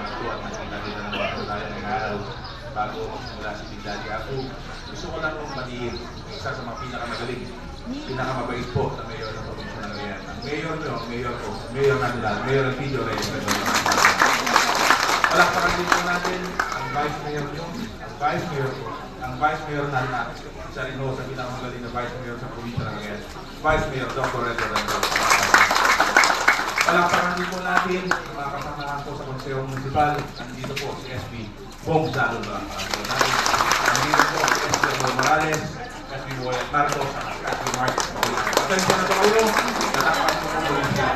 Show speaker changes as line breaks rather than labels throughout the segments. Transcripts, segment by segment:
salamat po at nakita nila naman po tayo ng araw bago magsimula si Big Daddy Apo. Gusto ko lang pong batiin isa sa mga pinakamagaling, pinakamabait po na mayor ng probinsya ng Cagayan. Ang mayor nyo, ang mayor ko, mayor natin lahat, mayor ng Pidio Reyes. Palakpakan din po natin ang vice mayor nyo, ang vice mayor ko, ang vice mayor natin, isa rin ho sa pinakamagaling na vice mayor sa probinsya ng Cagayan, Vice Mayor Dr. Edward Andres. Palakpakan din po natin ang mga kasamahan po sa Konseho Municipal. Nandito po si SB Bong Salud. Nandito po si SB Morales, SB Boyat Marcos, at SB Mark. Pasensya na po kayo. Palakpakan po po muli siya.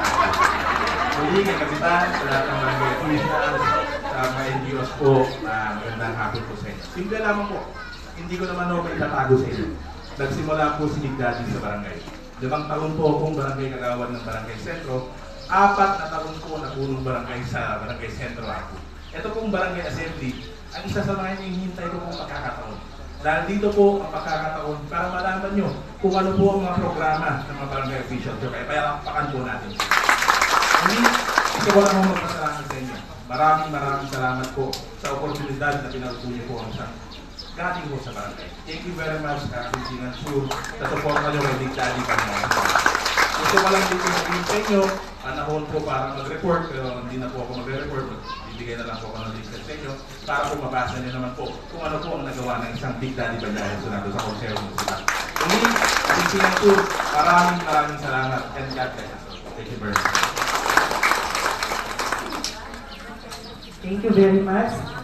Muli kay Kapitan, sa lahat ng barangay officials, sa mga NGOs po, magandang hapon po sa inyo. Simple lamang po, hindi ko naman may tatago sa inyo. Nagsimula po si Big Daddy sa barangay. 5 taon po akong barangay kagawad ng Barangay Sentro. 4 na taon po na punong barangay sa Barangay Sentro ako. Ito pong Barangay Assembly, ang isa sa mga hinihintay ko pong pagkakataon. Dahil dito po ang pagkakataon para malaman nyo kung ano po ang mga programa ng mga barangay officials. Kaya palakpakan po natin. Hindi, gusto ko lang magpasalamat sa inyo. Maraming salamat po sa oportunidad na pinagpunin po ang isang galing po sa barangay. Thank you very much, Kapitan Sur, sa support nyo kay Big Daddy kanina. Gusto ko lang dito sabihin sa inyo, panahon po para mag-report, pero hindi na po ako mag-report. Bibigay na lang po ako ng list sa inyo para po mabasa nyo naman po kung ano po ang nagawa ng isang Big Daddy Banyahe Sunado sa Konseho Municipal. Muli, Kapitan Sur, maraming salamat and God bless. Thank you very much.
Thank you very much.